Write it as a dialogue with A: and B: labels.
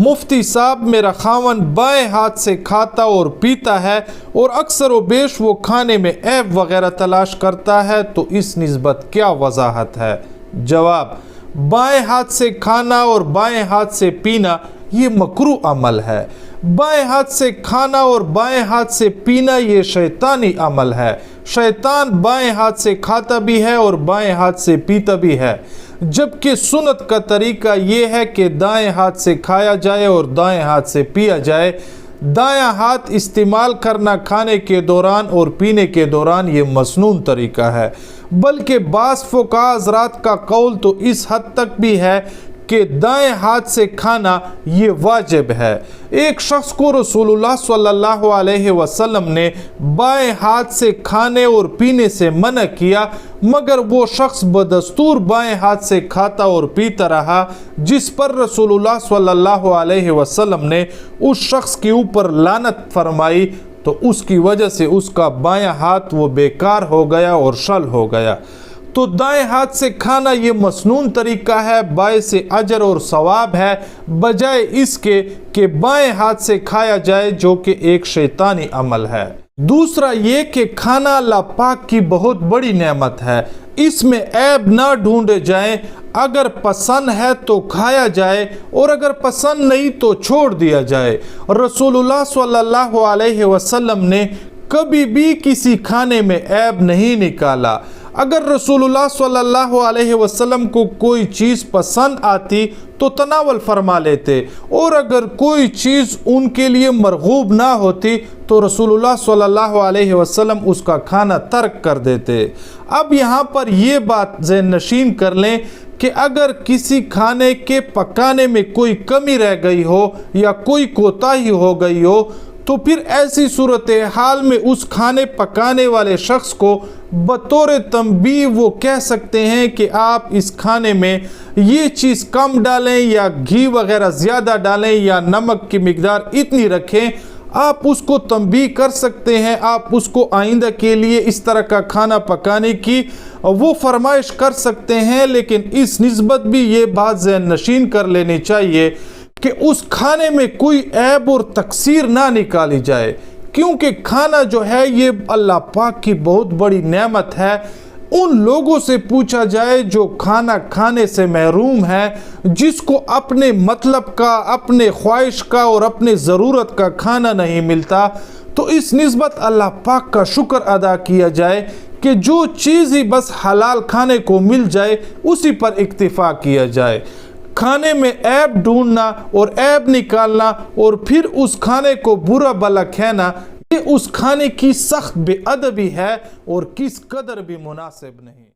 A: मुफ्ती साहब मेरा खावन बाएं हाथ से खाता और पीता है और अक्सर व बेश वो खाने में ऐब वगैरह तलाश करता है, तो इस निस्बत क्या वजाहत है? जवाब, बाएं हाथ से खाना और बाएं हाथ से पीना ये मकरू अमल है। बाएं हाथ से खाना और बाएं हाथ से पीना ये शैतानी अमल है। शैतान बाएं हाथ से खाता भी है और बाएं हाथ से पीता भी है, जबकि सुन्नत का तरीका ये है कि दाएं हाथ से खाया जाए और दाएं हाथ से पिया जाए। दायां हाथ इस्तेमाल करना खाने के दौरान और पीने के दौरान ये मसनून तरीका है, बल्कि बाज़ फुक़हा हज़रात का कौल तो इस हद तक भी है कि दाएं हाथ से खाना ये वाजिब है। एक शख्स को रसूलुल्लाह सल्लल्लाहु अलैहि वसल्लम ने बाएं हाथ से खाने और पीने से मना किया, मगर वो शख्स बदस्तूर बाएं हाथ से खाता और पीता रहा, जिस पर रसूलुल्लाह सल्लल्लाहु अलैहि वसल्लम ने उस शख्स के ऊपर लानत फरमाई, तो उसकी वजह से उसका बायां हाथ वो बेकार हो गया और शल हो गया। तो दाएं हाथ से खाना ये मसनून तरीका है, बाइस अजर और सवाब है, बजाय इसके कि बाएं हाथ से खाया जाए जो कि एक शैतानी अमल है। दूसरा ये कि खाना अल्लाह पाक की बहुत बड़ी नेमत है, इसमें ऐब ना ढूंढे जाएं। अगर पसंद है तो खाया जाए और अगर पसंद नहीं तो छोड़ दिया जाए। रसूलुल्लाह सल्लल्लाहु अलैहि वसल्लम ने कभी भी किसी खाने में ऐब नहीं निकाला। अगर रसूलुल्लाह सल्लल्लाहु अलैहि वसल्लम को कोई चीज़ पसंद आती तो तनावल फरमा लेते, और अगर कोई चीज़ उनके लिए मरगूब ना होती तो रसूलुल्लाह सल्लल्लाहु अलैहि वसल्लम उसका खाना तर्क कर देते। अब यहाँ पर ये बात ज़हन नशीन कर लें कि अगर किसी खाने के पकाने में कोई कमी रह गई हो या कोई कोताही हो गई हो, तो फिर ऐसी सूरत हाल में उस खाने पकाने वाले शख्स को बतौर तंबीह वो कह सकते हैं कि आप इस खाने में ये चीज़ कम डालें या घी वगैरह ज़्यादा डालें या नमक की मिकदार इतनी रखें। आप उसको तंबीह कर सकते हैं, आप उसको आइंदा के लिए इस तरह का खाना पकाने की वो फरमाइश कर सकते हैं। लेकिन इस निस्बत भी ये बात ज़हन नशीन कर लेनी चाहिए कि उस खाने में कोई ऐब और तकसीर ना निकाली जाए, क्योंकि खाना जो है ये अल्लाह पाक की बहुत बड़ी नेमत है। उन लोगों से पूछा जाए जो खाना खाने से महरूम है, जिसको अपने मतलब का, अपने ख्वाहिश का और अपने ज़रूरत का खाना नहीं मिलता, तो इस निस्बत अल्लाह पाक का शुक्र अदा किया जाए कि जो चीज़ ही बस हलाल खाने को मिल जाए उसी पर इक्तिफा किया जाए। खाने में ऐब ढूंढना और ऐब निकालना और फिर उस खाने को बुरा भला कहना, ये उस खाने की सख्त बेअदबी है और किस कदर भी मुनासिब नहीं।